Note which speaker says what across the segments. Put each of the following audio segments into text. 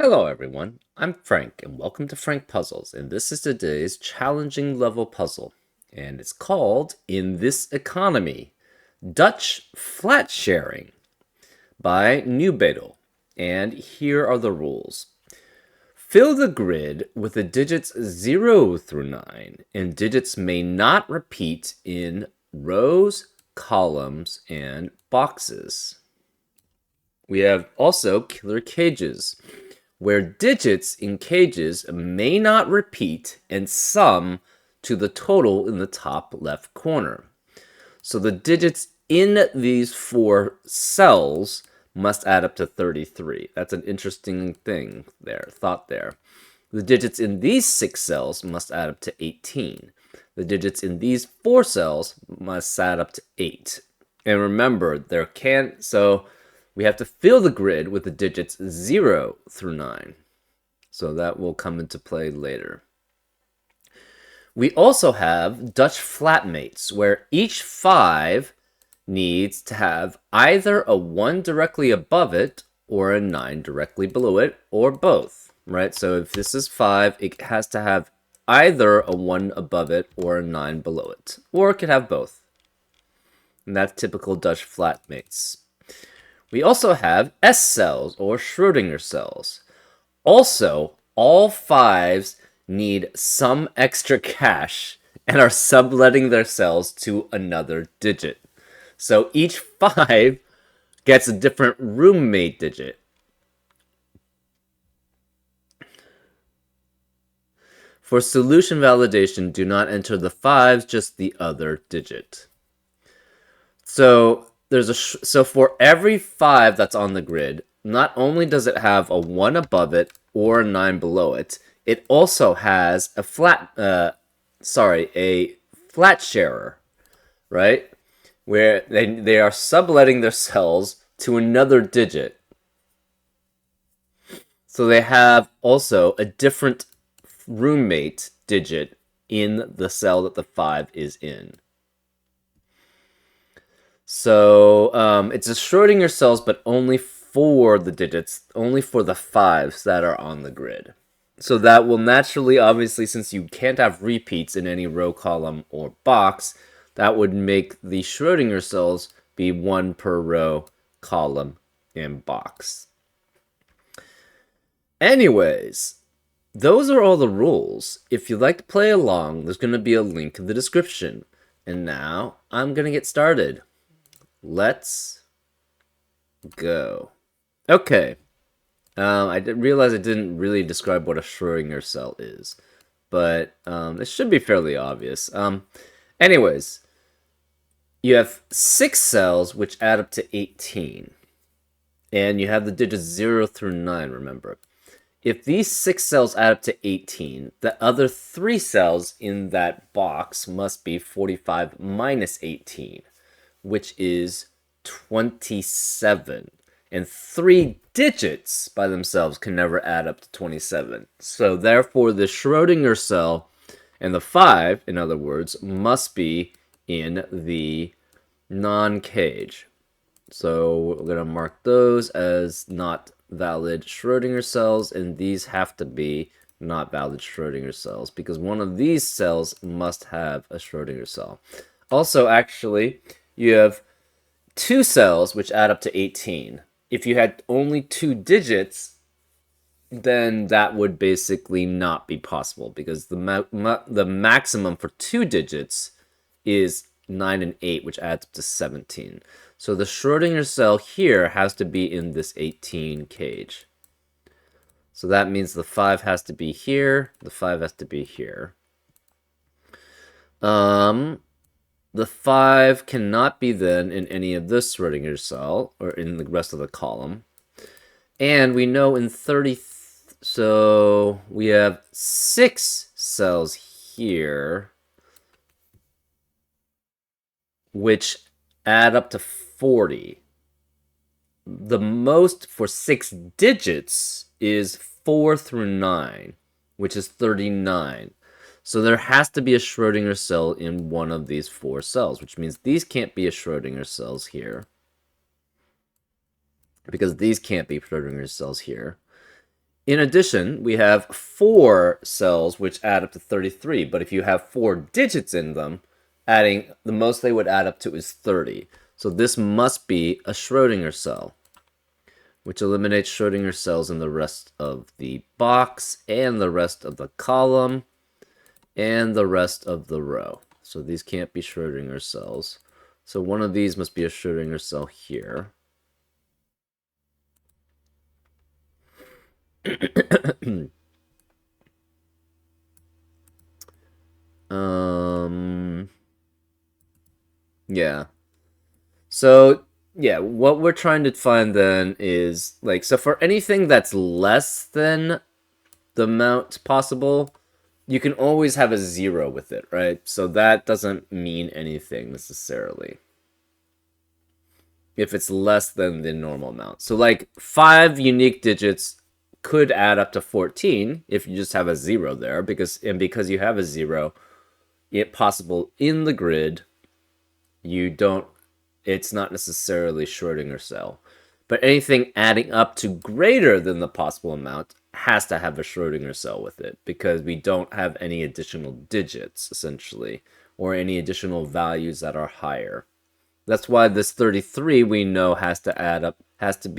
Speaker 1: Hello everyone, I'm Frank and welcome to Frank Puzzles, and this is today's challenging level puzzle, and it's called In This Economy, Dutch Flat Sharing by Newbedel. And here are the rules. Fill the grid with the digits 0 through 9, and digits may not repeat in rows, columns, and boxes. We have also killer cages, where digits in cages may not repeat and sum to the total in the top left corner. So the digits in these four cells must add up to 33. That's an interesting thought there. The digits in these 6 cells must add up to 18. The digits in these 4 cells must add up to 8. And remember, we have to fill the grid with the digits 0 through 9. So that will come into play later. We also have Dutch flatmates, where each 5 needs to have either a 1 directly above it or a 9 directly below it, or both, right? So if this is 5, it has to have either a 1 above it or a 9 below it, or it could have both. And that's typical Dutch flatmates. We also have S cells, or Schrödinger cells. Also, all 5s need some extra cash and are subletting their cells to another digit. So each 5 gets a different roommate digit. For solution validation, do not enter the 5s, just the other digit. So for every 5 that's on the grid, not only does it have a 1 above it or a 9 below it, it also has a flat sharer, right? Where they are subletting their cells to another digit. So they have also a different roommate digit in the cell that the 5 is in. So it's a Schrödinger cells, but only for the digits, only for the 5s that are on the grid. So that will naturally, obviously, since you can't have repeats in any row, column, or box, that would make the Schrödinger cells be 1 per row, column, and box. Anyways, those are all the rules. If you'd like to play along, there's going to be a link in the description. And now, I'm going to get started. Let's go. Okay. I realize I didn't really describe what a Schrödinger cell is, but it should be fairly obvious. Anyways, you have 6 cells which add up to 18, and you have the digits 0 through 9, remember. If these 6 cells add up to 18, the other 3 cells in that box must be 45 minus 18, which is 27. And 3 digits by themselves can never add up to 27. So therefore, the Schrödinger cell and the 5, in other words, must be in the non-cage. So we're going to mark those as not valid Schrödinger cells, and these have to be not valid Schrödinger cells, because one of these cells must have a Schrödinger cell. Also, actually, you have 2 cells which add up to 18. If you had only 2 digits, then that would basically not be possible, because the maximum for 2 digits is 9 and 8, which adds up to 17. So the Schrödinger cell here has to be in this 18 cage. So that means the 5 has to be here, the 5 has to be here. The 5 cannot be then in any of this Schrödinger cell, or in the rest of the column. And we know in 30, so we have 6 cells here, which add up to 40. The most for 6 digits is 4 through 9, which is 39. So there has to be a Schrödinger cell in one of these 4 cells, which means these can't be a Schrödinger cells here, because these can't be Schrödinger cells here. In addition, we have 4 cells which add up to 33, but if you have 4 digits in them, adding the most they would add up to is 30. So this must be a Schrodinger cell, which eliminates Schrodinger cells in the rest of the box and the rest of the column and the rest of the row. So these can't be Schrodinger cells. So one of these must be a Schrodinger cell here. Yeah. So, yeah, what we're trying to find then is, like, so for anything that's less than the amount possible, you can always have a 0 with it, right? So that doesn't mean anything necessarily if it's less than the normal amount. So, like, 5 unique digits could add up to 14 if you just have a 0 there, because you have a 0, it possible in the grid, it's not necessarily Schrodinger cell. But anything adding up to greater than the possible amount has to have a Schrodinger cell with it, because we don't have any additional digits, essentially, or any additional values that are higher. That's why this 33 we know has to add up, has to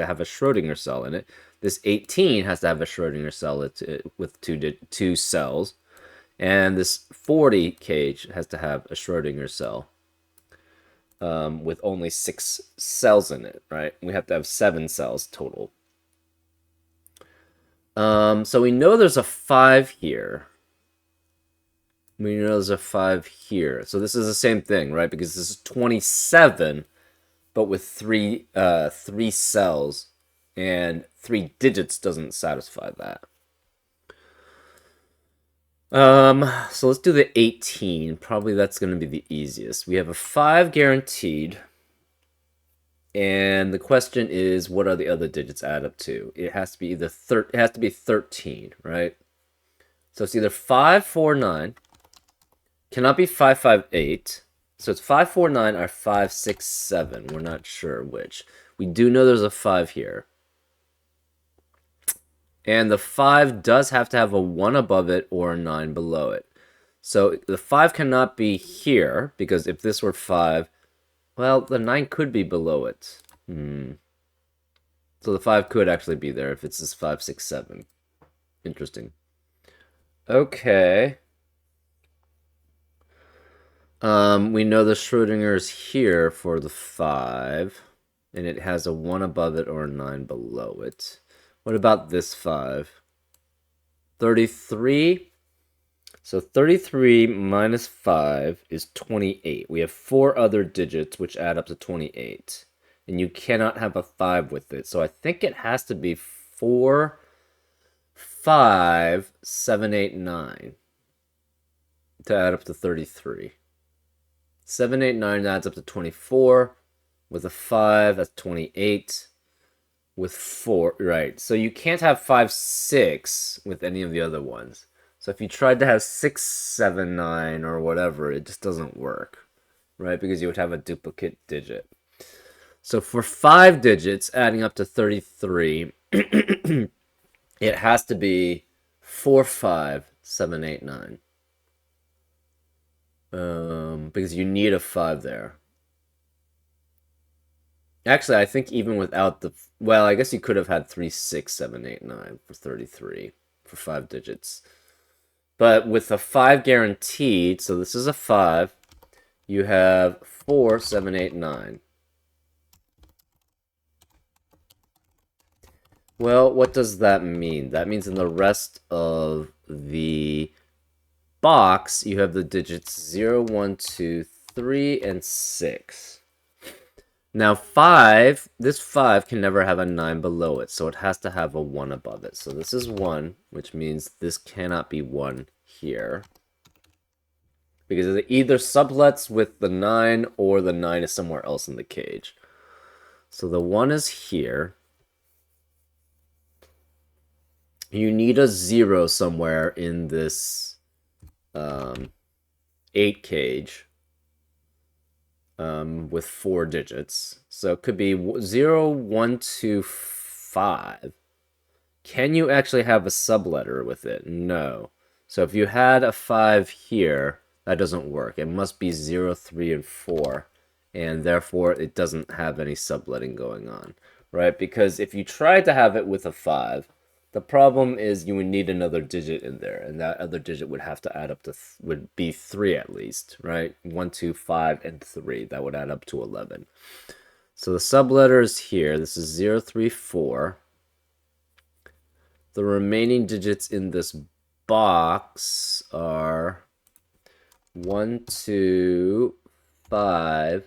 Speaker 1: have a Schrodinger cell in it. This 18 has to have a Schrodinger cell with two cells. And this 40 cage has to have a Schrodinger cell with only 6 cells in it, right? We have to have 7 cells total. So we know there's a 5 here. We know there's a 5 here. So this is the same thing, right? Because this is 27, but with 3 cells, and 3 digits doesn't satisfy that. So let's do the 18. Probably that's going to be the easiest. We have a 5 guaranteed. And the question is, what are the other digits add up to? It has to be either it has to be 13, right? So it's either 549, cannot be 558. So it's 549 or 567. We're not sure which. We do know there's a 5 here. And the 5 does have to have a 1 above it or a 9 below it. So the 5 cannot be here, because if this were 5, well, the 9 could be below it. So the 5 could actually be there if it's this 5, 6, 7. Interesting. Okay. We know the Schrodinger is here for the 5, and it has a 1 above it or a 9 below it. What about this 5? 33. So 33 minus 5 is 28. We have 4 other digits which add up to 28. And you cannot have a 5 with it. So I think it has to be 4, 5, 7, 8, 9 to add up to 33. 7, 8, 9 adds up to 24. With a 5, that's 28. With 4, right. So you can't have 5, 6 with any of the other ones. So if you tried to have 6, 7, 9 or whatever, it just doesn't work, right? Because you would have a duplicate digit. So for 5 digits adding up to 33, it has to be 4, 5, 7, 8, 9. Because you need a 5 there. Actually, I think even without the... Well, I guess you could have had 3, 6, 7, 8, 9 for 33 for 5 digits. But with a 5 guaranteed, so this is a 5, you have 4, 7, 8, 9. Well, what does that mean? That means in the rest of the box, you have the digits 0, 1, 2, 3, and 6. Now 5, this 5 can never have a 9 below it, so it has to have a 1 above it. So this is 1, which means this cannot be 1 here. Because it either sublets with the 9 or the 9 is somewhere else in the cage. So the 1 is here. You need a 0 somewhere in this 8 cage. With 4 digits. So it could be 0, 1, 2, 5. Can you actually have a subletter with it? No. So if you had a 5 here, that doesn't work. It must be 0, 3, and 4, and therefore it doesn't have any subletting going on, right? Because if you tried to have it with a 5, the problem is you would need another digit in there, and that other digit would have to add up to, would be 3 at least, right? 1, 2, 5, and 3. That would add up to 11. So the subletter is here. This is 0, 3, 4. The remaining digits in this box are 1, 2, 5,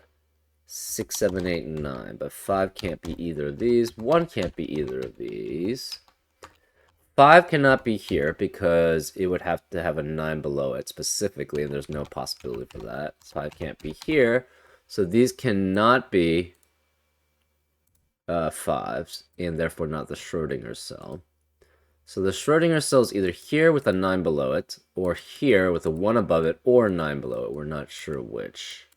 Speaker 1: 6, 7, 8, and 9. But 5 can't be either of these. 1 can't be either of these. 5 cannot be here because it would have to have a 9 below it specifically, and there's no possibility for that. 5 can't be here. So these cannot be 5s, and therefore not the Schrodinger cell. So the Schrodinger cell is either here with a 9 below it, or here with a 1 above it, or a 9 below it. We're not sure which.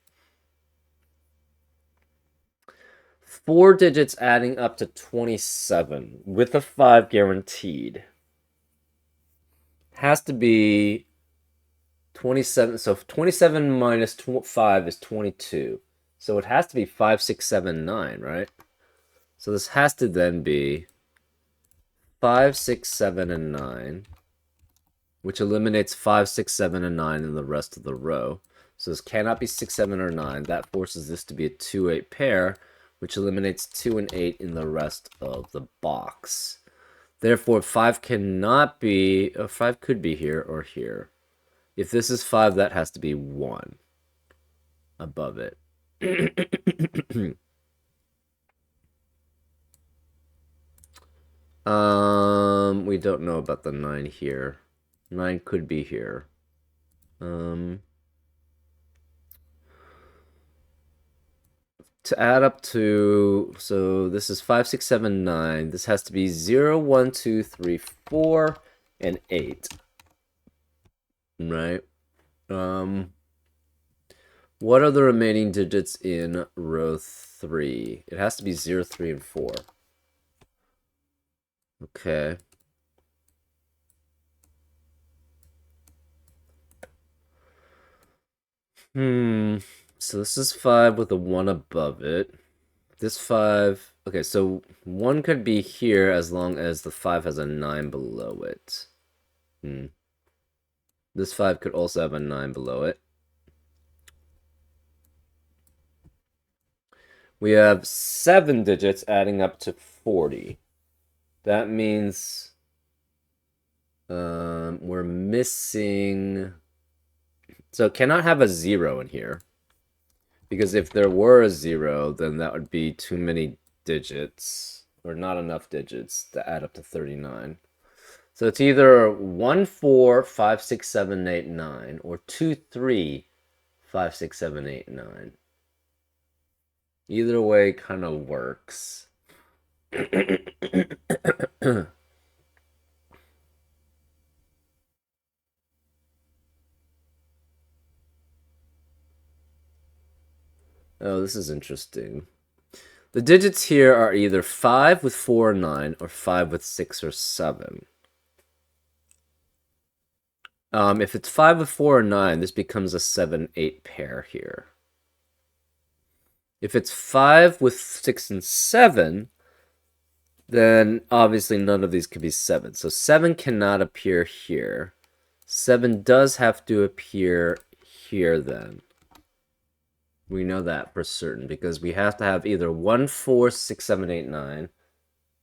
Speaker 1: 4 digits adding up to 27 with a 5 guaranteed. Has to be 27. So 27 minus 5 is 22. So it has to be 5, 6, 7, 9, right? So this has to then be 5, 6, 7, and 9, which eliminates 5, 6, 7, and 9 in the rest of the row. So this cannot be 6, 7, or 9. That forces this to be a 2, 8 pair, which eliminates 2 and 8 in the rest of the box. Therefore, 5 cannot be, 5 could be here or here. If this is 5, that has to be 1 above it. We don't know about the 9 here. 9 could be here. To add up to, so this is 5, 6, 7, 9. This has to be 0, 1, 2, 3, 4, and 8. Right? What are the remaining digits in row 3? It has to be 0, 3, and 4. Okay. So this is 5 with a 1 above it. This 5... Okay, so 1 could be here as long as the 5 has a 9 below it. This 5 could also have a 9 below it. We have 7 digits adding up to 40. That means we're missing... So it cannot have a 0 in here. Because if there were a 0, then that would be too many digits, or not enough digits to add up to 39. So it's either 1, 4, 5, 6, 7, 8, 9, or 2, 3, 5, 6, 7, 8, 9. Either way kind of works. Oh, this is interesting. The digits here are either 5 with 4 or 9, or 5 with 6 or 7. If it's 5 with 4 or 9, this becomes a 7, 8 pair here. If it's 5 with 6 and 7, then obviously none of these could be 7. So 7 cannot appear here. 7 does have to appear here then. We know that for certain because we have to have either 1, 4, 6, 7, 8, 9,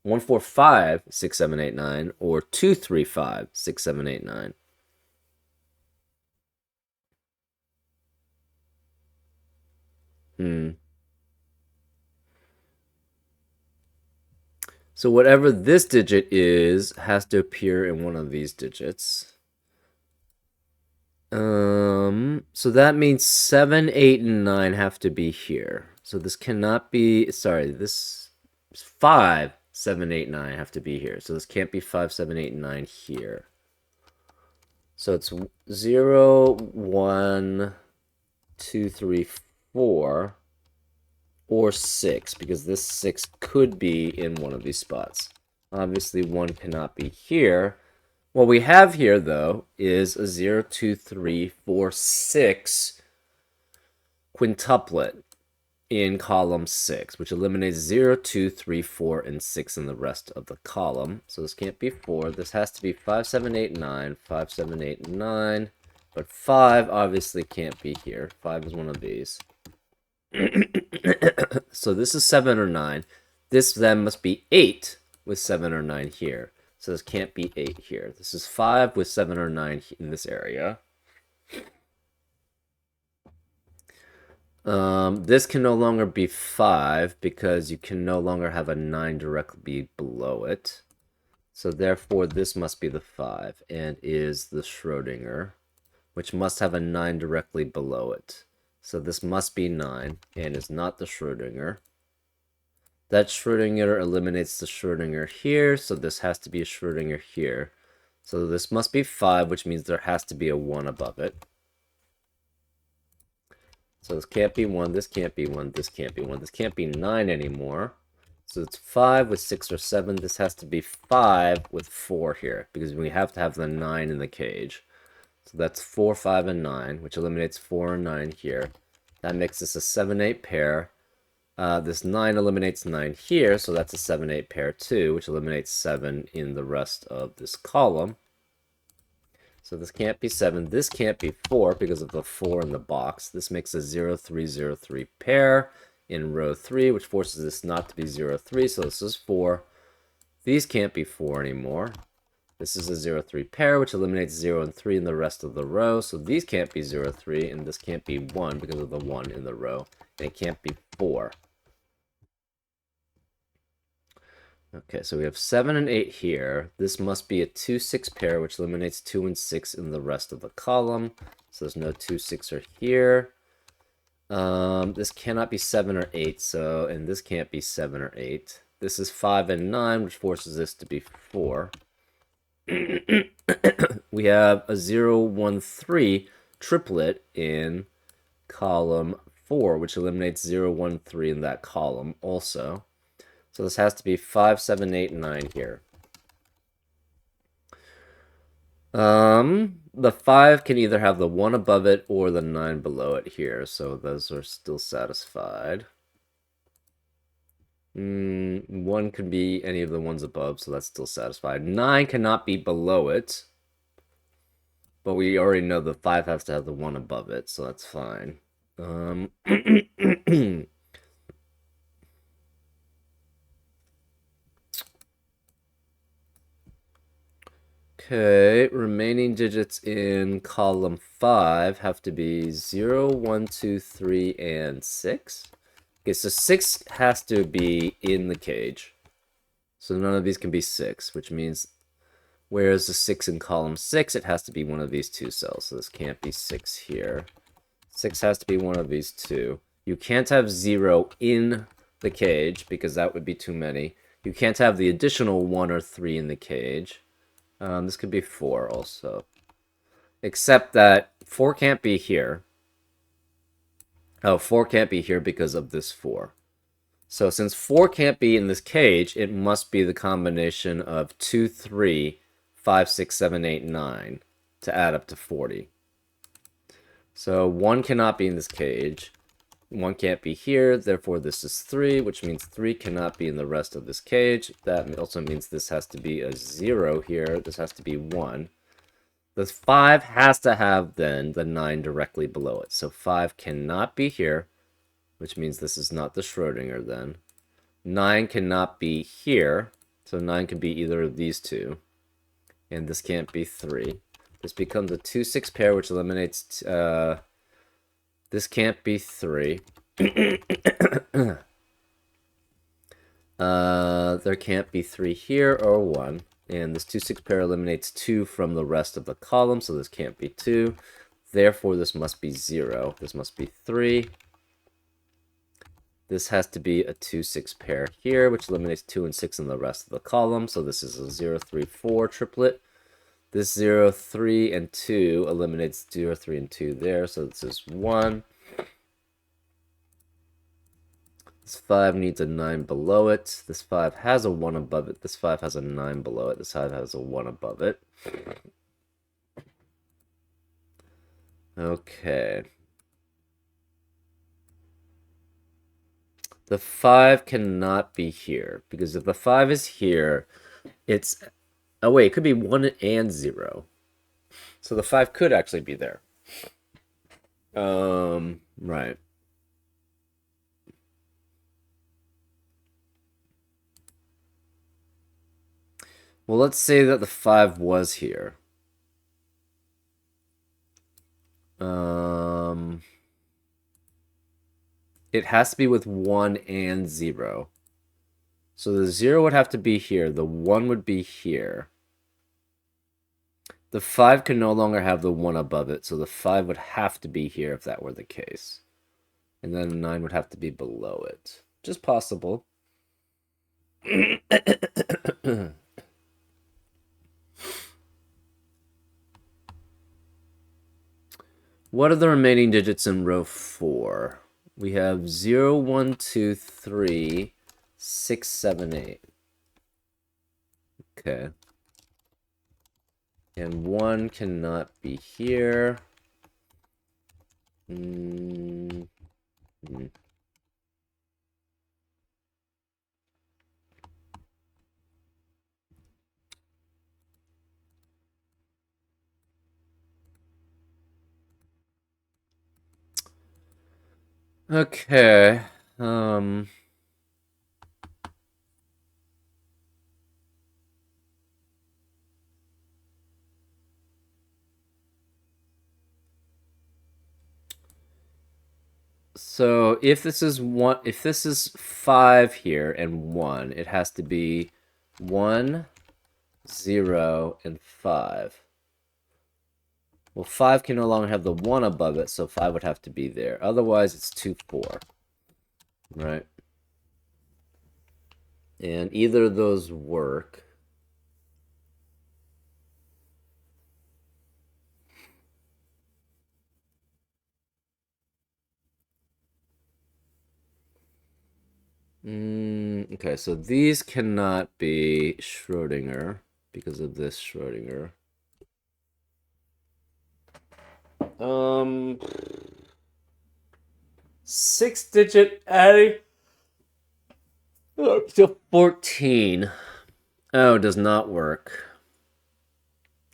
Speaker 1: 1, 4, 5, 6, 7, 8, 9, or 2, 3, 5, 6, 7, 8, 9. So whatever this digit is has to appear in one of these digits. So that means 7, 8, and 9 have to be here. So this cannot be, sorry, this 5, 7, 8, 9 have to be here. So this can't be 5, 7, 8, and 9 here. So it's 0, 1, 2, 3, 4, or 6, because this 6 could be in one of these spots. Obviously, 1 cannot be here. What we have here, though, is a 0, 2, 3, 4, 6 quintuplet in column 6, which eliminates 0, 2, 3, 4, and 6 in the rest of the column. So this can't be 4. This has to be 5, 7, 8, 9, 5, 7, 8, 9. But 5 obviously can't be here. 5 is one of these. So this is 7 or 9. This then must be 8 with 7 or 9 here. So this can't be 8 here. This is 5 with 7 or 9 in this area. This can no longer be 5 because you can no longer have a 9 directly below it. So therefore, this must be the 5 and is the Schrodinger, which must have a 9 directly below it. So this must be 9 and is not the Schrodinger. That Schrodinger eliminates the Schrodinger here, so this has to be a Schrodinger here. So this must be 5, which means there has to be a 1 above it. So this can't be 1, this can't be 1, this can't be 1. This can't be 9 anymore. So it's 5 with 6 or 7. This has to be 5 with 4 here, because we have to have the 9 in the cage. So that's 4, 5, and 9, which eliminates 4 and 9 here. That makes this a 7, 8 pair. This 9 eliminates 9 here, so that's a 7, 8 pair too, which eliminates 7 in the rest of this column. So this can't be 7. This can't be 4 because of the 4 in the box. This makes a 0, 3, 0, 3 pair in row 3, which forces this not to be 0, 3, so this is 4. These can't be 4 anymore. This is a 0, 3 pair, which eliminates 0 and 3 in the rest of the row. So these can't be 0, 3, and this can't be 1 because of the 1 in the row. And it can't be 4. Okay, so we have 7 and 8 here. This must be a 2, 6 pair, which eliminates 2 and 6 in the rest of the column. So there's no 2, 6 are here. This cannot be 7 or 8, so, and this can't be 7 or 8. This is 5 and 9, which forces this to be 4. We have a 0, 1, 3 triplet in column 4, which eliminates 0, 1, 3 in that column also. So this has to be 5, 7, 8, 9 here. The 5 can either have the 1 above it or the 9 below it here, so those are still satisfied. 1 could be any of the ones above, so that's still satisfied. 9 cannot be below it, but we already know the 5 has to have the 1 above it, so that's fine. Okay, remaining digits in column 5 have to be 0, 1, 2, 3, and 6. Okay, so 6 has to be in the cage. So none of these can be 6, which means whereas the 6 in column 6, it has to be one of these two cells. So this can't be 6 here. 6 has to be one of these two. You can't have 0 in the cage because that would be too many. You can't have the additional 1 or 3 in the cage. This could be 4 also. Except that 4 can't be here. Oh, 4 can't be here because of this 4. So since 4 can't be in this cage, it must be the combination of 2, 3, 5, 6, 7, 8, 9 to add up to 40. So 1 cannot be in this cage. 1 can't be here, therefore this is 3, which means 3 cannot be in the rest of this cage. That also means this has to be a 0 here. This has to be 1. The 5 has to have, then, the 9 directly below it. So 5 cannot be here, which means this is not the Schrodinger, then. 9 cannot be here, so 9 can be either of these two. And this can't be 3. This becomes a 2, 6 pair, which eliminates... this can't be 3. There can't be 3 here or 1. And this 2, 6 pair eliminates 2 from the rest of the column, so this can't be 2. Therefore, this must be 0. This must be 3. This has to be a 2, 6 pair here, which eliminates 2 and 6 in the rest of the column. So this is a 0, 3, 4 triplet. This 0, 3, and 2 eliminates 0, 3, and 2 there. So this is 1. This 5 needs a 9 below it. This 5 has a 1 above it. This 5 has a 9 below it. This 5 has a 1 above it. Okay. The 5 cannot be here, because if the 5 is here, it's... Oh, wait, it could be 1 and 0. So the 5 could actually be there. Right. Well, let's say that the 5 was here. It has to be with 1 and 0. So the 0 would have to be here. The 1 would be here. The 5 can no longer have the 1 above it, so the 5 would have to be here if that were the case. And then 9 would have to be below it. Just possible. What are the remaining digits in row 4? We have 0, 1, 2, 3, 6, 7, 8. Okay. And 1 cannot be here. Okay. So if this is 5 here and 1, it has to be 1, 0, and 5. Well, 5 can no longer have the 1 above it, so 5 would have to be there. Otherwise, it's 2, 4. Right? And either of those work. Okay, so these cannot be Schrodinger because of this Schrodinger. 6-digit adding up to 14. Oh, it does not work.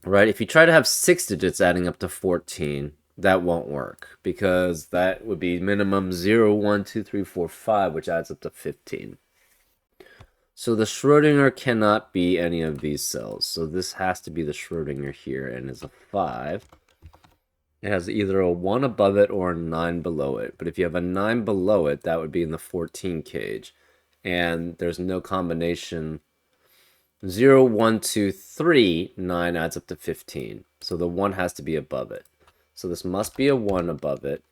Speaker 1: Right? If you try to have 6 digits adding up to 14, that won't work because that would be minimum 0, 1, 2, 3, 4, 5, which adds up to 15. So the Schrodinger cannot be any of these cells. So this has to be the Schrodinger here and is a 5. It has either a 1 above it or a 9 below it. But if you have a 9 below it, that would be in the 14 cage. And there's no combination. 0, 1, 2, 3, 9 adds up to 15. So the 1 has to be above it. So this must be a 1 above it.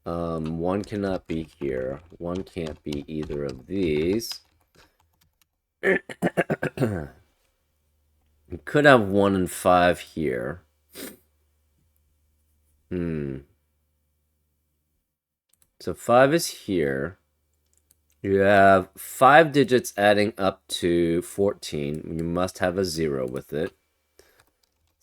Speaker 1: 1 cannot be here. 1 can't be either of these. You could have 1 and 5 here. So 5 is here. You have 5 digits adding up to 14. You must have a 0 with it.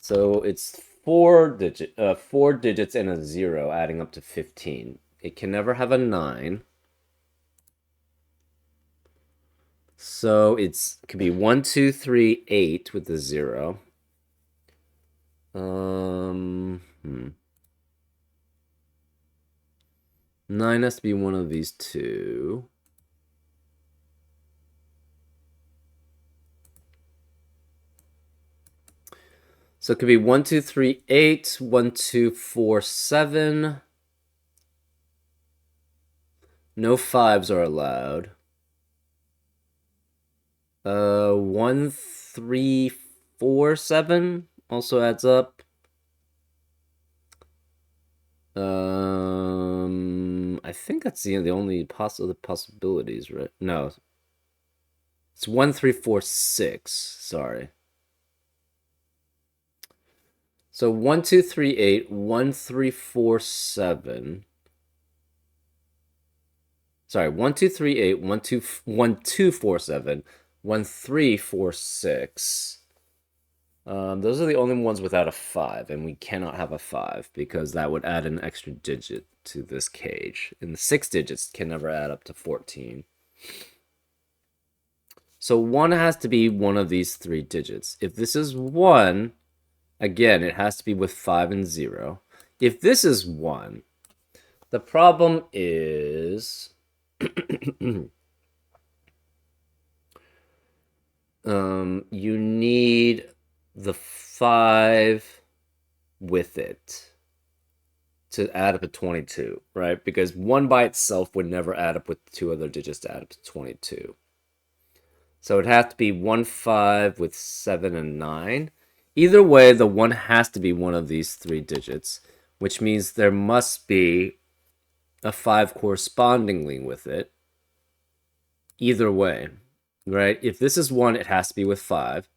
Speaker 1: So it's 4 digits and a 0 adding up to 15. It can never have a 9. So it could be 1, 2, 3, 8 with the 0. 9 has to be one of these two. So it could be 1, 2, 3, 8, 1, 2, 4, 7. No 5s are allowed. 1, 3, 4, 7 also adds up. I think that's the only possibilities, right? No. It's 1, 3, 4, 6. Sorry. So 1, 2, 3, 8, 1, 3, 4, 7. sorry, 1238, 1247, 1346. Those are the only ones without a 5, and we cannot have a 5 because that would add an extra digit to this cage. And the 6 digits can never add up to 14. So 1 has to be one of these 3 digits. If this is 1, again, it has to be with 5 and 0. If this is 1, the problem is you need the 5 with it to add up to 22, right? Because 1 by itself would never add up with 2 other digits to add up to 22. So it'd have to be 1, 5 with 7 and 9. Either way, the 1 has to be one of these 3 digits, which means there must be a 5 correspondingly with it. Either way, right? If this is 1, it has to be with 5.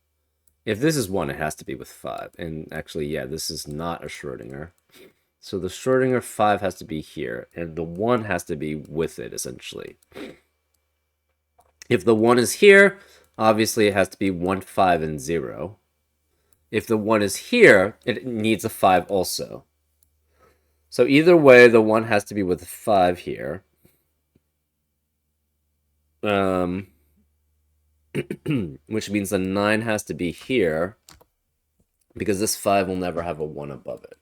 Speaker 1: If this is 1, it has to be with 5. And actually, yeah, this is not a Schrodinger. So the Schrodinger 5 has to be here, and the 1 has to be with it, essentially. If the 1 is here, obviously it has to be 1, 5, and 0. If the 1 is here, it needs a 5 also. So either way, the 1 has to be with a 5 here. Which means the 9 has to be here, because this 5 will never have a 1 above it.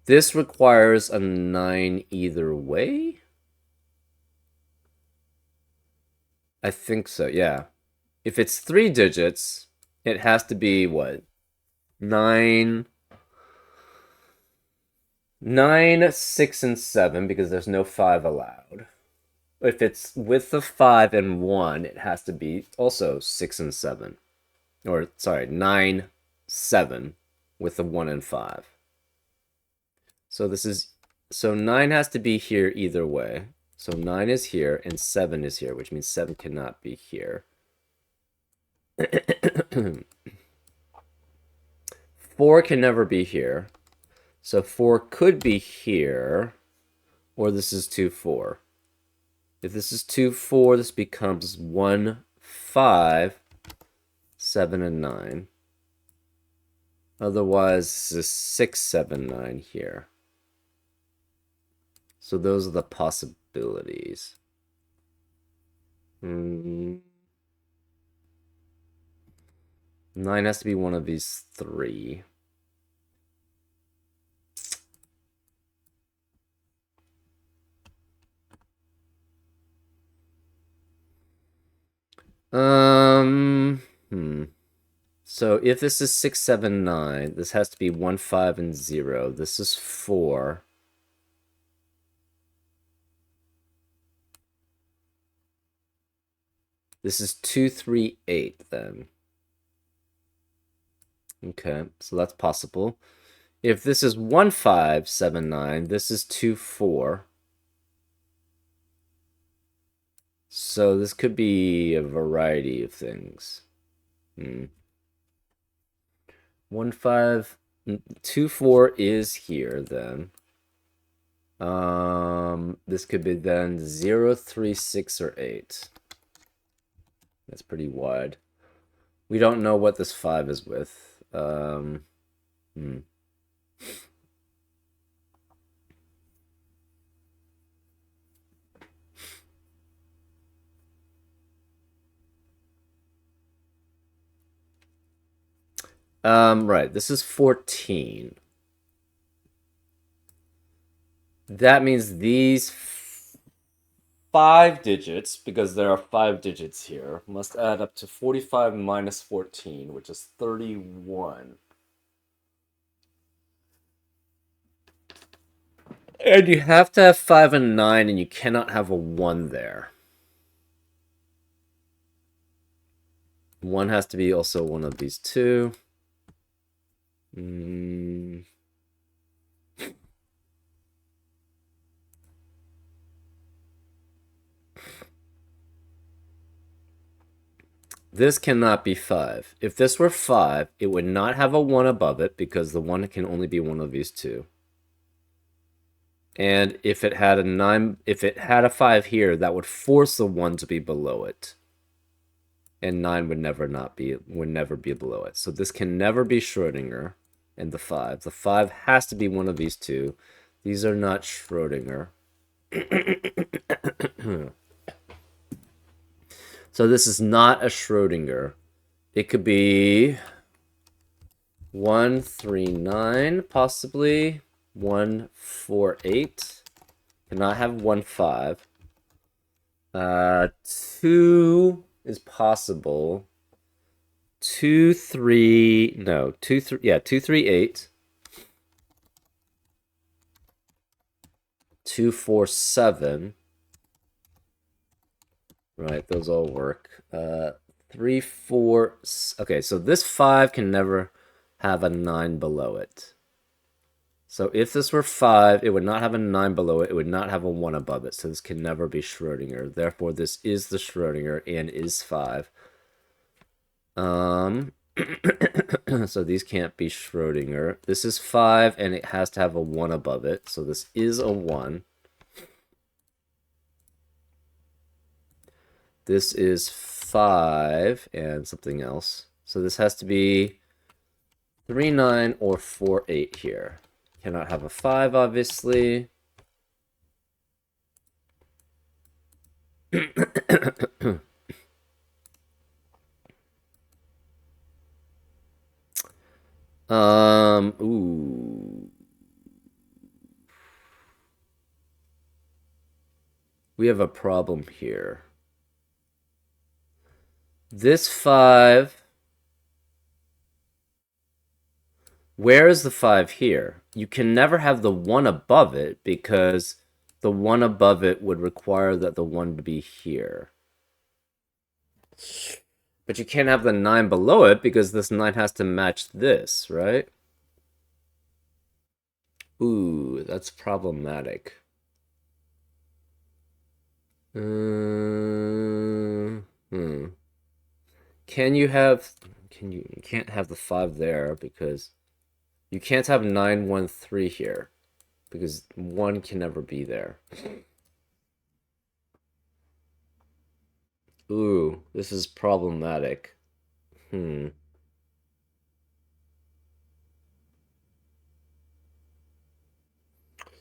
Speaker 1: This requires a 9 either way? I think so, yeah. If it's 3 digits, it has to be, what? 9, 6, and 7, because there's no 5 allowed. If it's with the 5 and 1, it has to be also 6 and 7. Or, sorry, 9, 7 with the 1 and 5. So 9 has to be here either way. So 9 is here and 7 is here, which means 7 cannot be here. 4 can never be here. So 4 could be here, or this is 2, 4. If this is 2, 4, this becomes 1, 5, 7, and 9. Otherwise, this is 6, 7, 9 here. So those are the possibilities. 9 has to be one of these 3. So if this is 6, 7, 9, this has to be 1, 5, and 0. This is 4. This is 2, 3, 8 then. Okay, so that's possible. If this is 1, 5, 7, 9, this is 2, 4. So this could be a variety of things. 1, 5, 2, 4 is here then. This could be then 0, 3, 6, or 8. That's pretty wide. We don't know what this 5 is with. Right, this is 14. That means these 5 digits, because there are 5 digits here, must add up to 45 minus 14, which is 31. And you have to have 5 and 9, and you cannot have a 1 there. 1 has to be also one of these 2. This cannot be 5. If this were 5, it would not have a 1 above it because the 1 can only be one of these two. And if it had a 9, if it had a 5 here, that would force the 1 to be below it. And 9 would never be below it. So this can never be Schrodinger and the 5. The 5 has to be one of these two. These are not Schrodinger. So this is not a Schrodinger. It could be 139, possibly 148. Cannot have 15. 2 is possible. 238. 247. Right, those all work. 3, 4. Okay, so this 5 can never have a 9 below it. So if this were 5, it would not have a 9 below it. It would not have a 1 above it. So this can never be Schrodinger. Therefore, this is the Schrodinger and is 5. So these can't be Schrodinger. This is 5, and it has to have a 1 above it. So this is a 1. This is 5 and something else. So this has to be 3, 9, or 4, 8 here. Cannot have a 5, obviously. Ooh. We have a problem here. This 5... Where is the 5 here? You can never have the 1 above it because the 1 above it would require that the 1 to be here. But you can't have the 9 below it because this 9 has to match this, right? Ooh, that's problematic. Can you have... You can't have the 5 there because... You can't have 9, 1, 3 here because 1 can never be there. Ooh, this is problematic.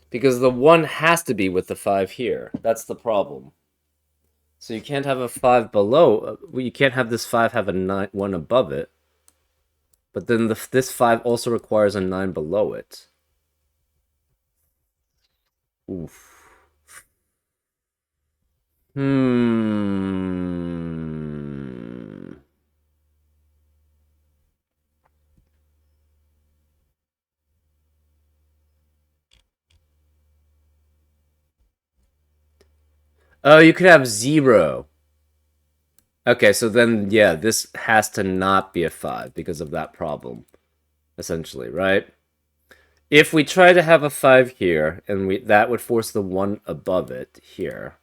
Speaker 1: Because the 1 has to be with the 5 here. That's the problem. So you can't have a 5 below. You can't have this 5 have a 1 above it. But then this 5 also requires a 9 below it. Oof. Oh, you could have 0. Okay, so then, yeah, this has to not be a 5 because of that problem, essentially, right? If we try to have a 5 here, and that would force the 1 above it here.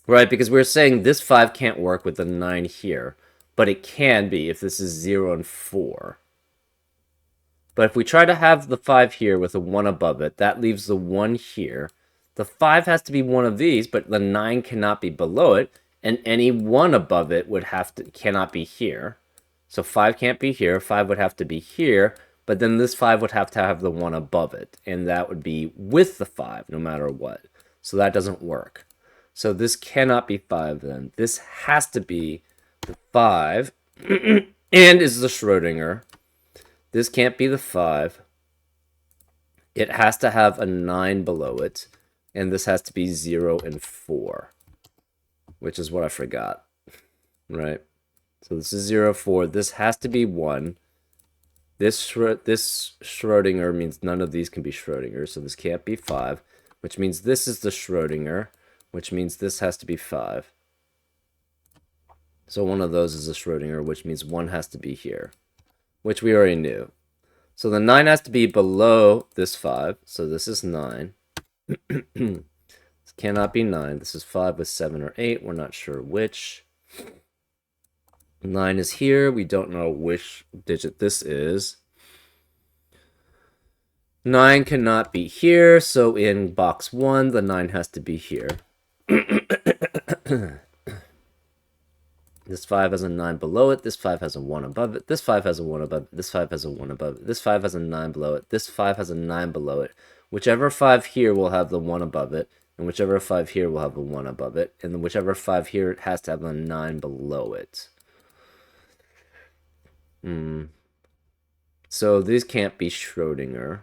Speaker 1: Right, because we're saying this 5 can't work with the 9 here, but it can be if this is 0 and 4. But if we try to have the 5 here with a 1 above it, that leaves the 1 here. The 5 has to be one of these, but the 9 cannot be below it, and any 1 above it cannot be here. So 5 can't be here, 5 would have to be here, but then this 5 would have to have the 1 above it, and that would be with the 5 no matter what. So that doesn't work. So this cannot be 5 then. This has to be the 5, and is the Schrodinger. This can't be the 5. It has to have a 9 below it, and this has to be 0 and 4, which is what I forgot, right? So this is 0, 4. This has to be 1. This Schrodinger means none of these can be Schrodinger, so this can't be 5, which means this is the Schrodinger, which means this has to be 5. So one of those is a Schrodinger, which means 1 has to be here, which we already knew. So the 9 has to be below this 5, so this is 9. Cannot be 9. This is 5 with 7 or 8. We're not sure which. 9 is here. We don't know which digit this is. 9 cannot be here, so in box 1, the 9 has to be here. This 5 has a 9 below it. This 5 has a 1 above it. This 5 has a 1 above it. This 5 has a 1 above it. This 5 has a 9 below it. This 5 has a 9 below it. Whichever 5 here will have the 1 above it, and whichever 5 here will have the 1 above it, and then whichever 5 here has to have a 9 below it. So these can't be Schrodinger.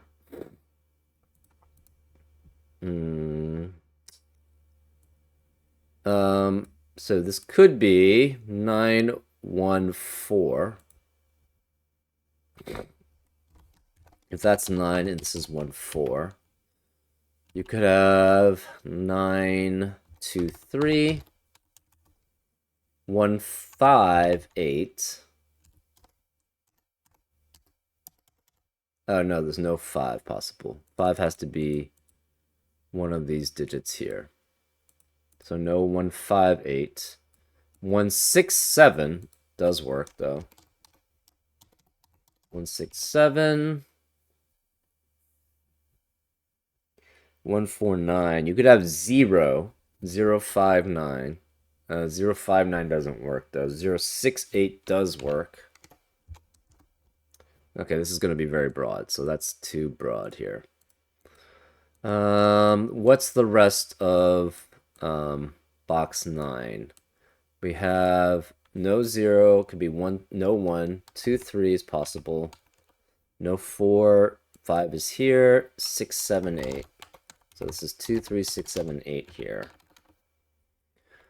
Speaker 1: So this could be 914. If that's 9 and this is 14. You could have 923, 158. Oh no, there's no 5 possible. 5 has to be one of these digits here. So no 158. 167 does work though. 167. 149. You could have 0. 059. 059 doesn't work though. 068 does work. Okay, this is going to be very broad, so that's too broad here. What's the rest of box 9? We have no 0, could be 1, no 1, 2, 3 is possible. No 4, 5 is here, 6, 7, 8. So this is 2, 3, 6, 7, 8 here.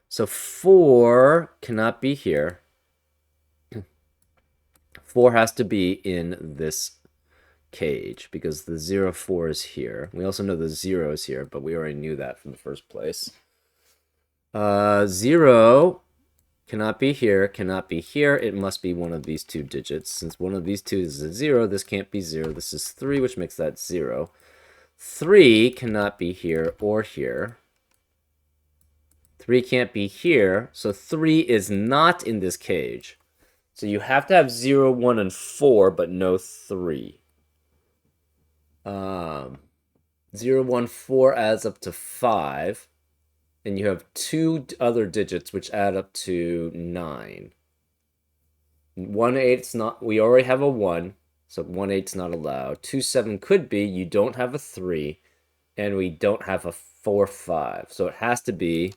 Speaker 1: So 4 cannot be here. 4 has to be in this cage because the 0, 4 is here. We also know the 0 is here, but we already knew that from the first place. 0 cannot be here, cannot be here. It must be one of these two digits. Since one of these two is a 0, this can't be 0. This is 3, which makes that 0. 3 cannot be here or here. 3 can't be here, so 3 is not in this cage. So you have to have 0, 1, and 4, but no 3. 0, 1, 4 adds up to 5. And you have 2 other digits which add up to 9. 1, 8's not, we already have a 1, so 1, 8's not allowed. 2, 7 could be, you don't have a 3, and we don't have a 4, 5. So it has to be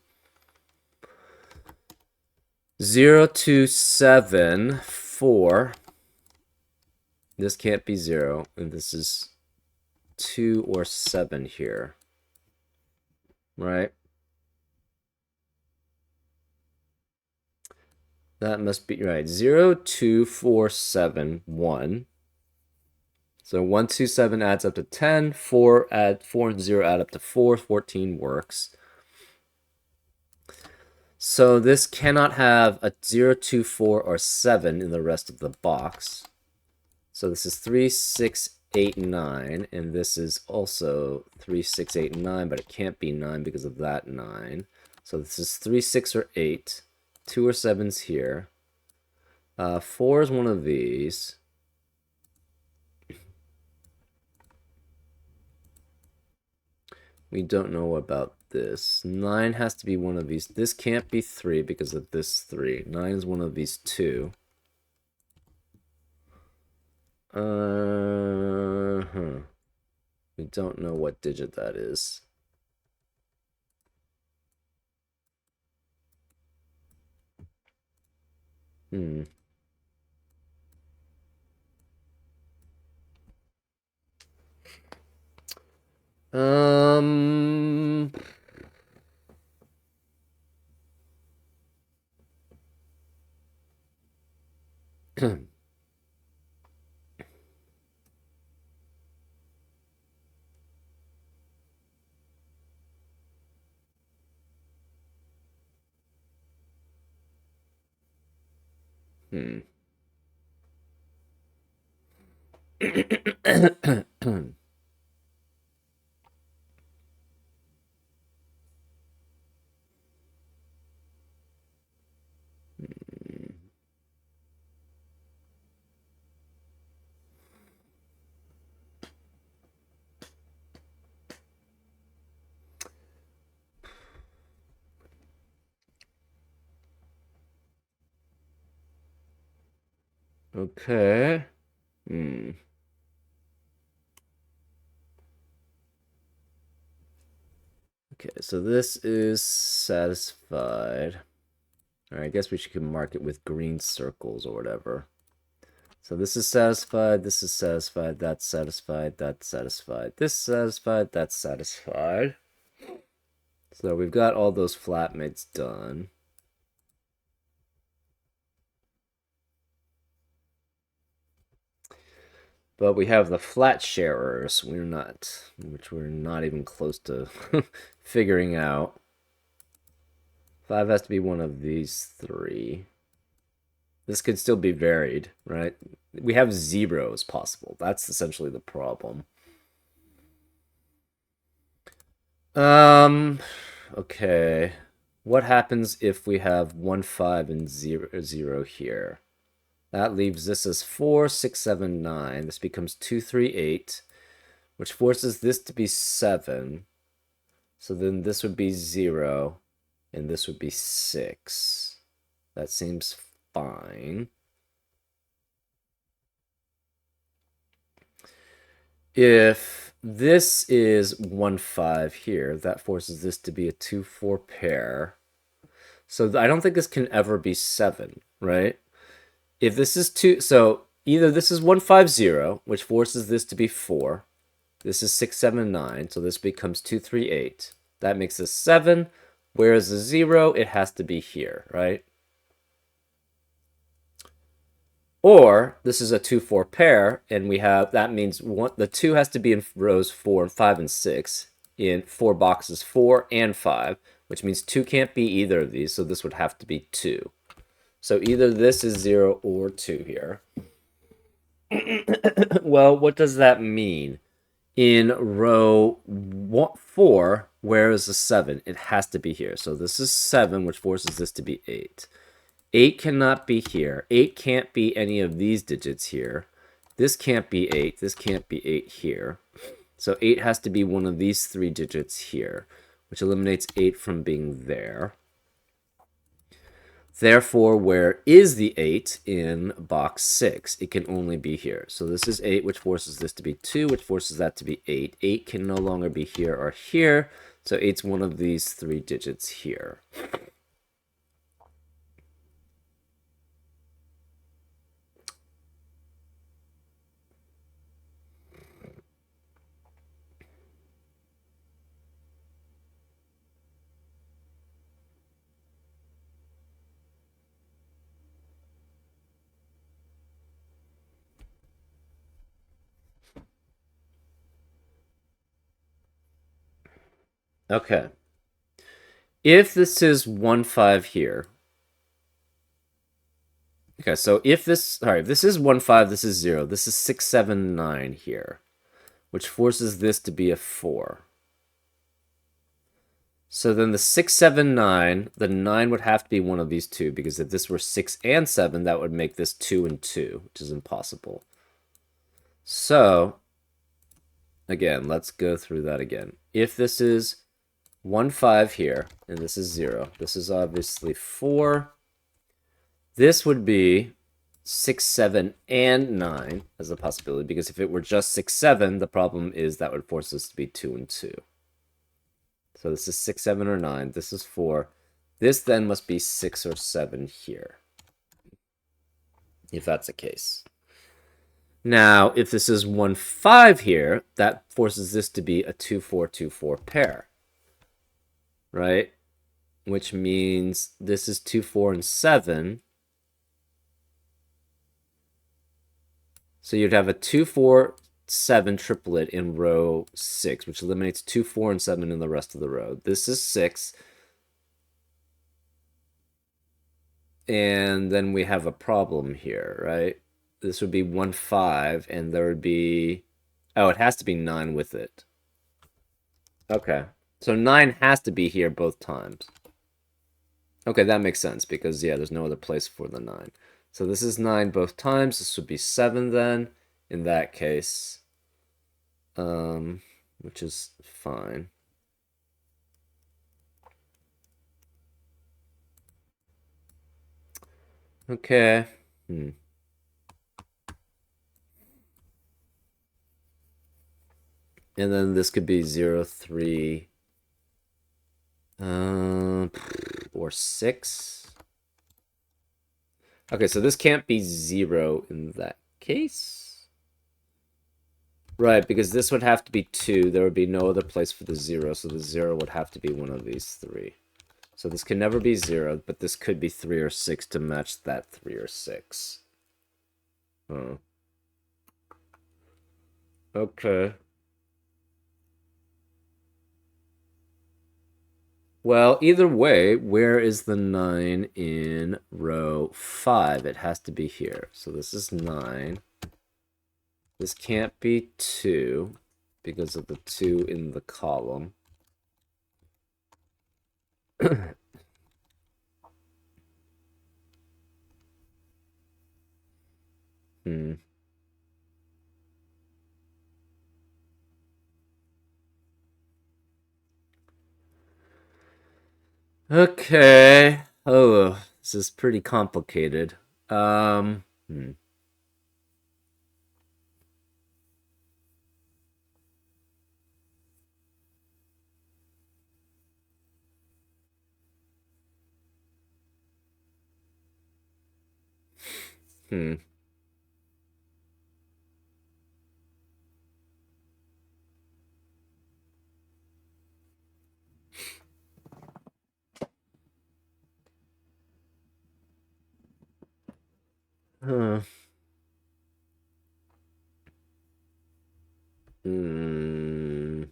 Speaker 1: 0, 2, 7, 4. This can't be 0, and this is 2 or 7 here. Right? That must be right. 0, 2, 4, 7, 1. So 1, 2, 7 adds up to 10. 4 and 0 add up to 4. 14 works. So this cannot have a 0, 2, 4, or 7 in the rest of the box. So this is 3, 6, 8, 9. And this is also 3, 6, 8, 9. But it can't be 9 because of that 9. So this is 3, 6, or 8. 2 or 7's here. 4 is one of these. We don't know about this. 9 has to be one of these. This can't be 3 because of this 3. 9 is one of these 2. We don't know what digit that is. Okay. Hmm. Okay, so this is satisfied. All right, I guess we should mark it with green circles or whatever. So this is satisfied, this is satisfied, that's satisfied, that's satisfied, this is satisfied, that's satisfied. So we've got all those flatmates done. But we have the flat sharers, which we're not even close to figuring out. 5 has to be one of these three. This could still be varied, right? We have zeros possible. That's essentially the problem. Um, okay. What happens if we have 1, 5, and 0, 0 here? That leaves this as 4, 6, 7, 9. This becomes 2, 3, 8, which forces this to be 7. So then this would be 0, and this would be 6. That seems fine. If this is 1, 5 here, that forces this to be a 2, 4 pair. So I don't think this can ever be 7, right? If this is 2, so either this is 1, 5, 0, which forces this to be 4. This is 6, 7, 9, so this becomes 2, 3, 8. That makes this 7, whereas the 0, it has to be here, right? Or this is a 2, 4 pair, and we have, that means the 2 has to be in rows 4, 5, and 6, in 4 boxes 4 and 5, which means 2 can't be either of these, so this would have to be 2. So either this is 0 or 2 here. Well, what does that mean? In row 4, where is the 7? It has to be here. So this is 7, which forces this to be 8. 8 cannot be here. 8 can't be any of these digits here. This can't be 8. This can't be 8 here. So 8 has to be one of these 3 digits here, which eliminates 8 from being there. Therefore, where is the 8 in box 6? It can only be here. So this is 8, which forces this to be 2, which forces that to be 8. 8 can no longer be here or here. So 8's one of these 3 digits here. Okay. If this is 1, 5 here. Okay, so if this, all right, if this is 1, 5, this is 0. This is 6, 7, 9 here, which forces this to be a 4. So then the 6, 7, 9, the 9 would have to be one of these two, because if this were 6 and 7, that would make this 2 and 2, which is impossible. So, again, let's go through that again. If this is 1, 5 here, and this is 0, this is obviously 4. This would be 6, 7, and 9 as a possibility, because if it were just 6, 7, the problem is that would force us to be 2 and 2. So this is 6, 7, or 9. This is 4. This then must be 6 or 7 here, if that's the case. Now, if this is 1, 5 here, that forces this to be a 2, 4, 2, 4 pair, right? Which means this is 2, 4, and 7. So you'd have a 2, 4, 7 triplet in row 6, which eliminates 2, 4, and 7 in the rest of the row. This is 6. And then we have a problem here, right? This would be 1, 5, and there would be... Oh, it has to be 9 with it. Okay. So 9 has to be here both times. Okay, that makes sense, because, yeah, there's no other place for the 9. So this is 9 both times. This would be 7 then, in that case. Which is fine. Okay. And then this could be 0, 3, or 6. Okay, so this can't be 0 in that case. Right, because this would have to be 2. There would be no other place for the 0, so the 0 would have to be one of these 3. So this can never be 0, but this could be 3 or 6 to match that 3 or 6. Oh. Okay. Well, either way, where is the 9 in row 5? It has to be here. So this is 9. This can't be 2 because of the 2 in the column. Hmm. Okay. Oh, this is pretty complicated. Hmm. Hmm. Huh. Hmm.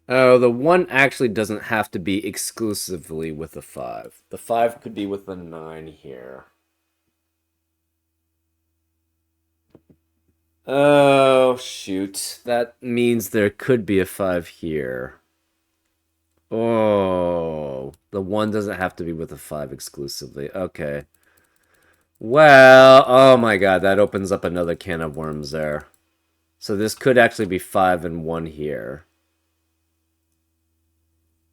Speaker 1: Oh, the 1 actually doesn't have to be exclusively with the 5. The 5 could be with the 9 here. Oh, shoot. That means there could be a 5 here. Oh, the 1 doesn't have to be with the 5 exclusively. Okay. Well, oh my god, that opens up another can of worms there. So this could actually be 5 and 1 here.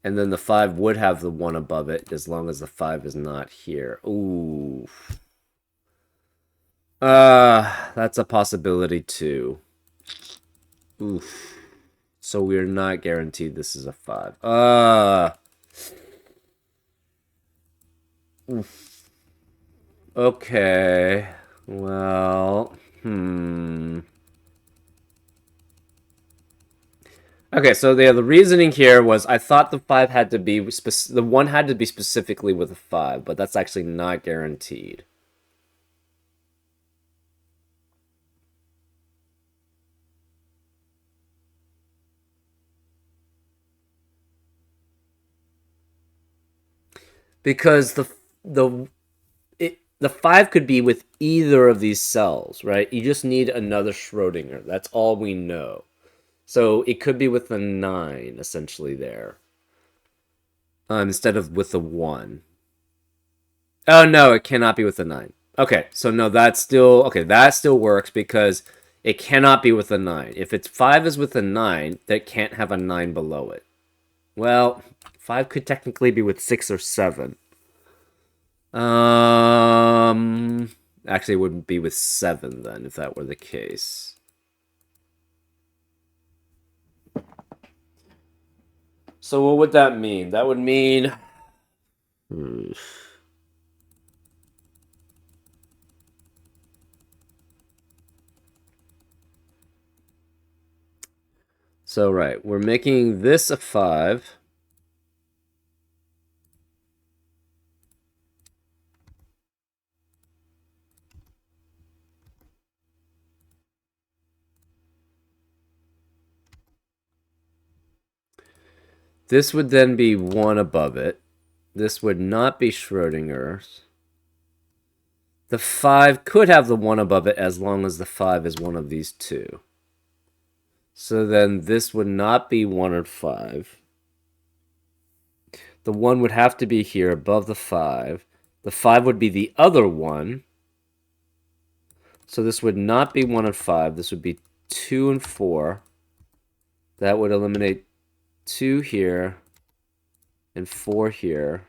Speaker 1: And then the 5 would have the 1 above it as long as the 5 is not here. Ooh. That's a possibility too. Oof. So we're not guaranteed this is a 5. Oof. Okay. Well, Okay, so the reasoning here was I thought the 5 had to be the 1 had to be specifically with a 5, but that's actually not guaranteed. Because the 5 could be with either of these cells, right? You just need another Schrodinger. That's all we know. So it could be with the 9 essentially there. Instead of with the 1. Oh no, it cannot be with the 9. Okay, so no, that still works because it cannot be with a 9. If it's 5 is with a 9, that can't have a 9 below it. Well, 5 could technically be with 6 or 7. Actually, it wouldn't be with 7 then, if that were the case. So what would that mean? That would mean... So, right, we're making this a 5. This would then be 1 above it. This would not be Schrodinger's. The 5 could have the 1 above it as long as the 5 is one of these two. So then this would not be 1 or 5. The 1 would have to be here above the 5. The 5 would be the other one. So this would not be 1 and 5. This would be 2 and 4. That would eliminate 2 here and 4 here.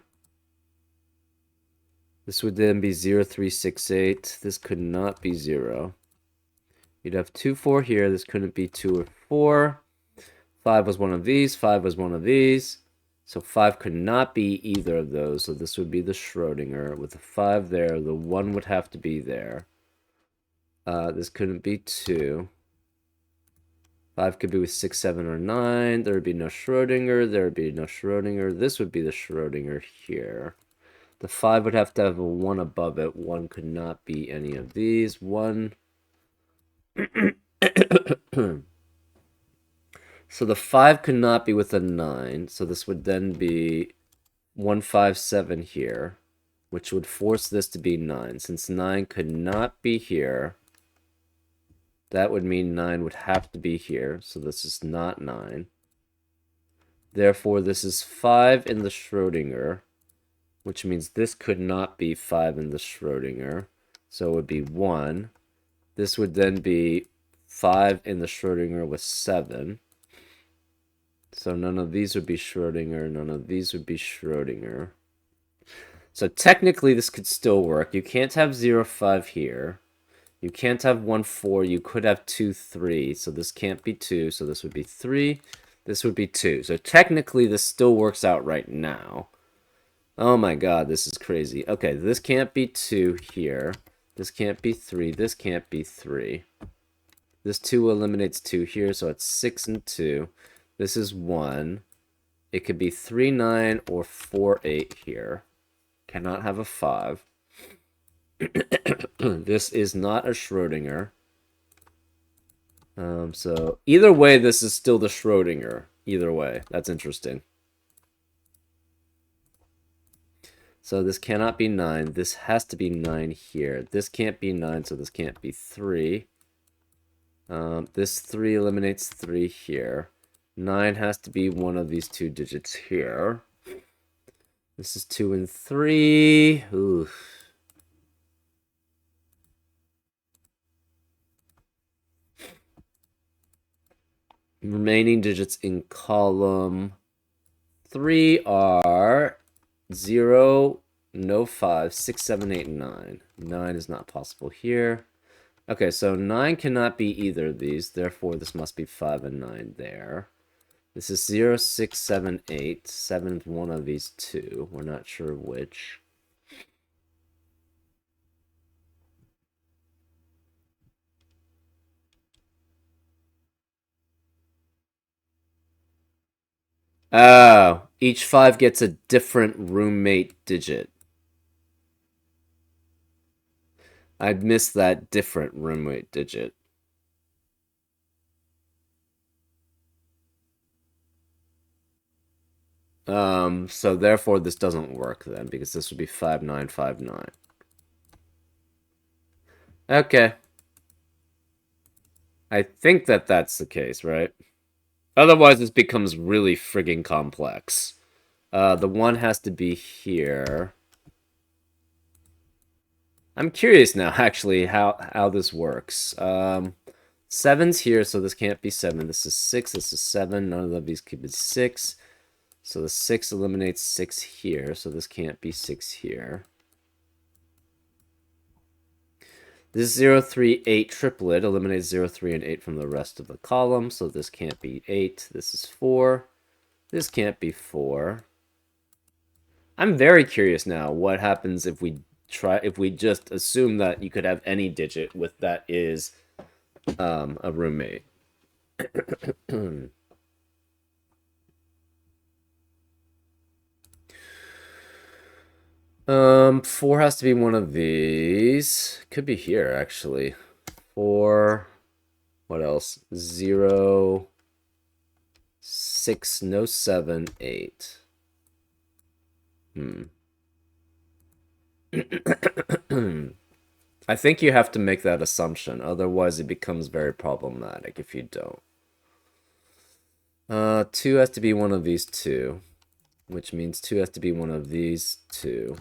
Speaker 1: This would then be 0, 3, 6, 8. This could not be 0. You'd have 2, 4 here. This couldn't be 2 or 4. 5 was one of these. 5 was one of these. So 5 could not be either of those. So this would be the Schrodinger. With the 5 there, the 1 would have to be there. This couldn't be 2. 5 could be with 6, 7, or 9. There would be no Schrodinger. There would be no Schrodinger. This would be the Schrodinger here. The 5 would have to have a 1 above it. 1 could not be any of these. 1. So the 5 could not be with a 9. So this would then be 1, 5, 7 here, which would force this to be 9. Since 9 could not be here, that would mean 9 would have to be here. So this is not 9. Therefore, this is 5 in the Schrodinger, which means this could not be 5 in the Schrodinger. So it would be 1. This would then be 5 in the Schrodinger with 7. So none of these would be Schrodinger. None of these would be Schrodinger. So technically this could still work. You can't have 0, 5 here. You can't have 1, 4. You could have 2, 3. So this can't be 2. So this would be 3. This would be 2. So technically this still works out right now. Oh my god, this is crazy. Okay, this can't be 2 here. This can't be 3. This can't be 3. This 2 eliminates 2 here, so it's 6 and 2. This is 1. It could be 3, 9, or 4, 8 here. Cannot have a 5. This is not a Schrodinger. So either way, this is still the Schrodinger. Either way. That's interesting. So this cannot be 9. This has to be 9 here. This can't be 9, so this can't be 3. This 3 eliminates 3 here. 9 has to be one of these 2 digits here. This is 2 and 3. Oof. Remaining digits in column 3 are 0, no 5, 6, 7, 8, 9. 9 is not possible here. Okay, so 9 cannot be either of these. Therefore, this must be 5 and 9 there. This is 0, 6, 7, 8. 7 is one of these 2. We're not sure which. Oh, each 5 gets a different roommate digit. I'd missed that different roommate digit. So therefore this doesn't work then, because this would be 5, 9, 5, 9. Okay. I think that that's the case, right? Otherwise this becomes really frigging complex. The 1 has to be here. I'm curious now, actually, how this works. 7's here, so this can't be 7. This is 6, this is 7. None of these could be 6. So the 6 eliminates 6 here, so this can't be 6 here. This 0, 3, 8 triplet eliminates 0, 3, and 8 from the rest of the column, so this can't be 8. This is 4. This can't be 4. I'm very curious now what happens if we just assume that you could have any digit with that is a roommate. 4 has to be one of these. Could be here, actually. 4. What else? 0. 6. No 7. 8. I think you have to make that assumption. Otherwise, it becomes very problematic if you don't. 2 has to be one of these 2. Which means 2 has to be one of these 2.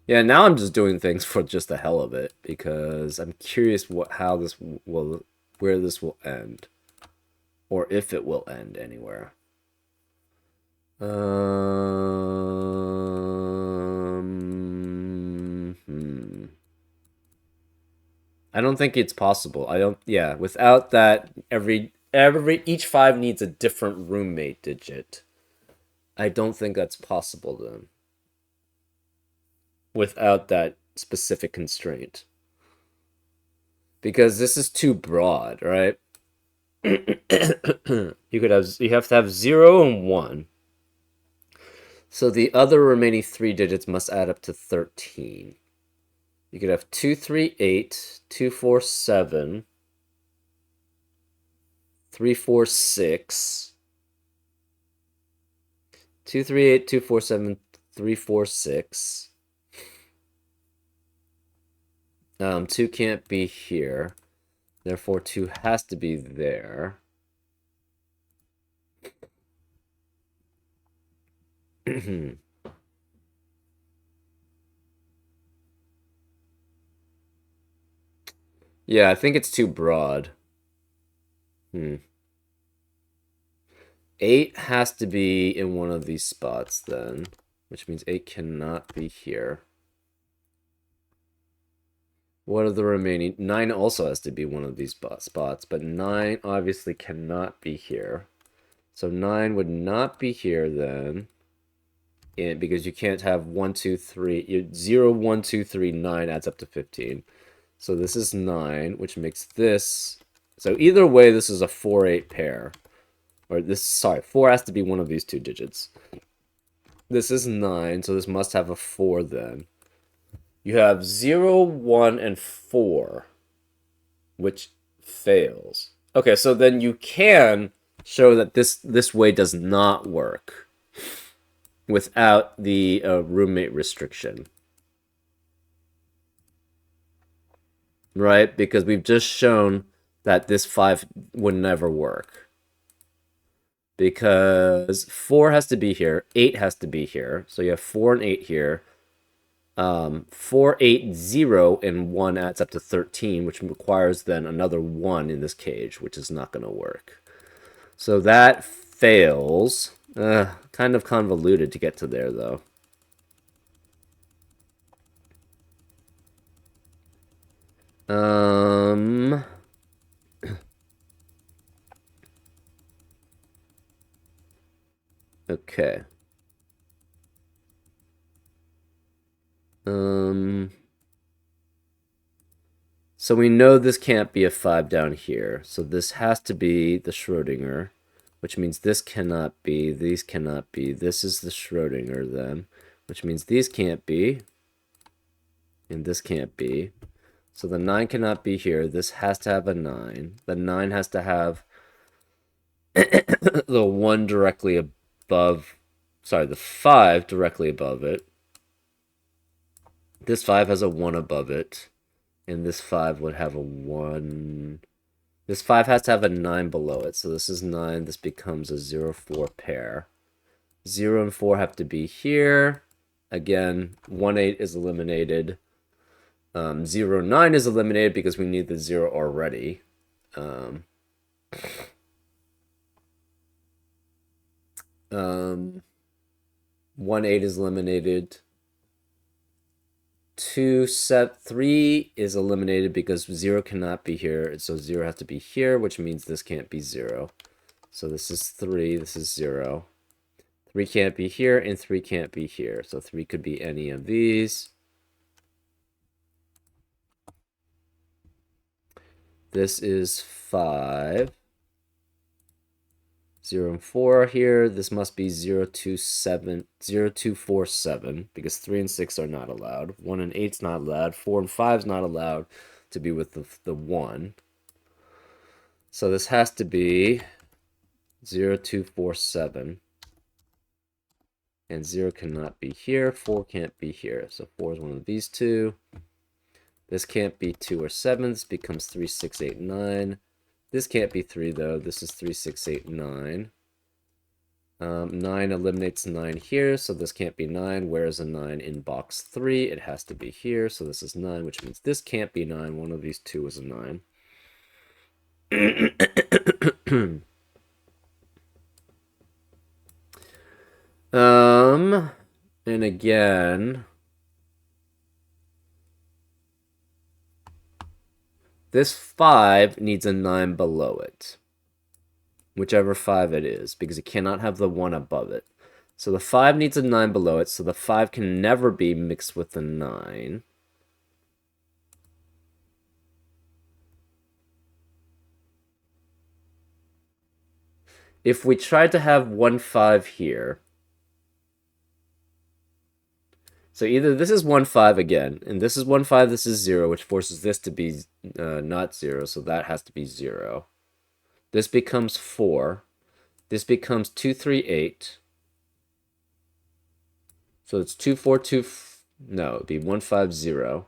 Speaker 1: Yeah, now I'm just doing things for just the hell of it because I'm curious how this will where this will end or if it will end anywhere. I don't think it's possible. I don't. Yeah, without that, each five needs a different roommate digit. I don't think that's possible then. Without that specific constraint, because this is too broad, right? You have to have 0 and 1. So the other remaining three digits must add up to 13. You could have 238, 247, 346, 238, 247, 346. 2 can't be here. Therefore, 2 has to be there. Yeah, I think it's too broad. 8 has to be in one of these spots then, which means 8 cannot be here. What are the remaining? 9 also has to be one of these spots, but 9 obviously cannot be here. So 9 would not be here then, because you can't have 1, 2, 3. 0, 1, 2, 3, 9 adds up to 15. So this is 9, which makes this. So either way, this is a 4-8 pair. Or this, sorry, 4 has to be one of these two digits. This is 9, so this must have a 4 then. You have 0, 1, and 4, which fails. Okay, so then you can show that this way does not work without the roommate restriction. Right? Because we've just shown that this 5 would never work. Because 4 has to be here, 8 has to be here. So you have 4 and 8 here. 4, 8, 0, and 1 adds up to 13, which requires then another 1 in this cage, which is not going to work. So that fails. Kind of convoluted to get to there, though. Okay. So we know this can't be a 5 down here. So this has to be the Schrodinger, which means this cannot be, these cannot be. This is the Schrodinger then, which means these can't be, and this can't be. So the 9 cannot be here. This has to have a 9. The 9 has to have the 1 directly above, sorry, the 5 directly above it. This 5 has a 1 above it. And this 5 would have a 1. This 5 has to have a 9 below it. So this is 9. This becomes a 0, 4 pair. 0 and 4 have to be here. Again, 1, 8 is eliminated. 0, 9 is eliminated because we need the 0 already. 1, 8 is eliminated. 2, 7, 3 is eliminated because 0 cannot be here. So 0 has to be here, which means this can't be 0. So this is 3, this is 0. 3 can't be here, and 3 can't be here. So 3 could be any of these. This is 5. 0 and 4 here. This must be 0, 2, 7, 0, 2, 4, 7, because 3 and 6 are not allowed. 1 and 8 is not allowed. 4 and 5 is not allowed to be with the 1. So this has to be 0, 2, 4, 7. And 0 cannot be here. 4 can't be here. So 4 is one of these two. This can't be 2 or 7. This becomes 3, 6, 8, 9. This can't be 3, though. This is 3, 6, 8, 9. 9 eliminates 9 here, so this can't be 9. Where is a 9 in box 3? It has to be here, so this is 9, which means this can't be 9. One of these two is a 9. And again, this 5 needs a 9 below it. Whichever 5 it is, because it cannot have the 1 above it. So the 5 needs a 9 below it, so the 5 can never be mixed with the 9. If we tried to have 1, 5 here, so either this is 1, 5 again, and this is 1, 5, this is 0, which forces this to be not 0, so that has to be 0. This becomes 4. This becomes 2, 3, 8. So it's 2, 4, 2, no, it'd be 1, 5, 0.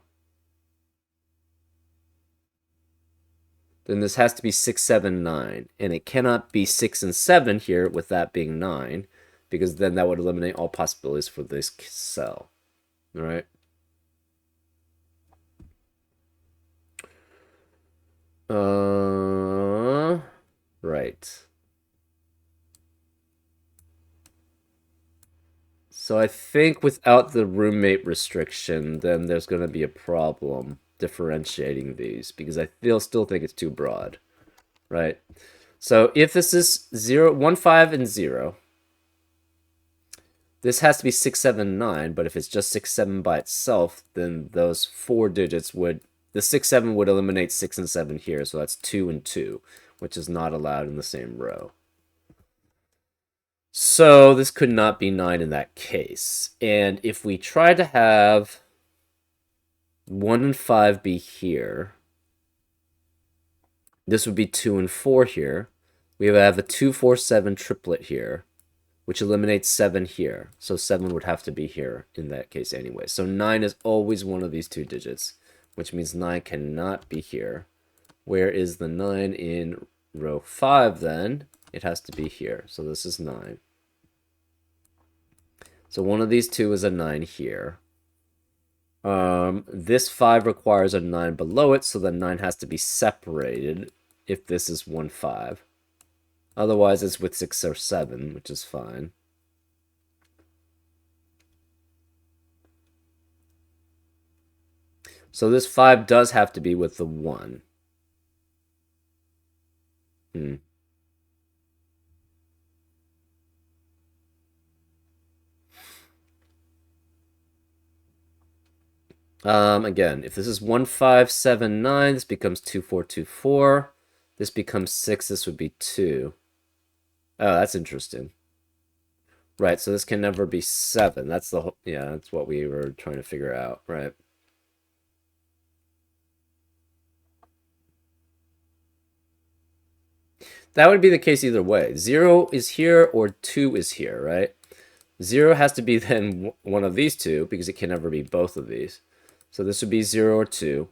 Speaker 1: Then this has to be 6, 7, 9. And it cannot be 6 and 7 here with that being 9, because then that would eliminate all possibilities for this cell. All right? Right. So I think without the roommate restriction, then there's going to be a problem differentiating these, because I still think it's too broad, right? So if this is 0, 1, 5, and 0, this has to be 6, 7, 9, but if it's just 6, 7 by itself, then those 4 digits would, the 6, 7 would eliminate 6 and 7 here, so that's 2 and 2, which is not allowed in the same row. So this could not be 9 in that case. And if we try to have 1 and 5 be here, this would be 2 and 4 here. We would have a 2, 4, 7 triplet here, which eliminates 7 here. So 7 would have to be here in that case anyway. So 9 is always one of these two digits, which means 9 cannot be here. Where is the 9 in row 5 then? It has to be here. So this is 9. So one of these two is a 9 here. This 5 requires a 9 below it, so the 9 has to be separated if this is 1, 5. Otherwise, it's with 6 or 7, which is fine. So this 5 does have to be with the 1. Again, if this is 1, 5, 7, 9, this becomes 2, 4, 2, 4. This becomes 6, this would be 2. Oh, that's interesting. Right, so this can never be 7. That's the whole, yeah, that's what we were trying to figure out, right? That would be the case either way. 0 is here or 2 is here, right? 0 has to be then one of these two because it can never be both of these. So this would be 0 or 2.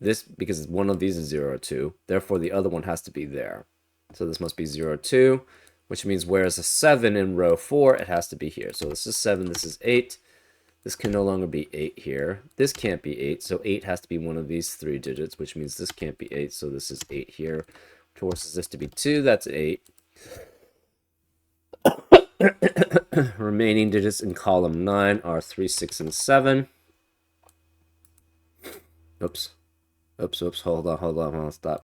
Speaker 1: This, because one of these is 0 or 2, therefore the other one has to be there. So this must be 0 or 2, which means whereas a 7 in row 4, it has to be here. So this is 7, this is 8. This can no longer be 8 here. This can't be 8, so 8 has to be one of these 3 digits, which means this can't be 8, so this is 8 here. Forces this to be 2, that's 8. Remaining digits in column 9 are 3, 6, and 7. Oops, hold on, stop.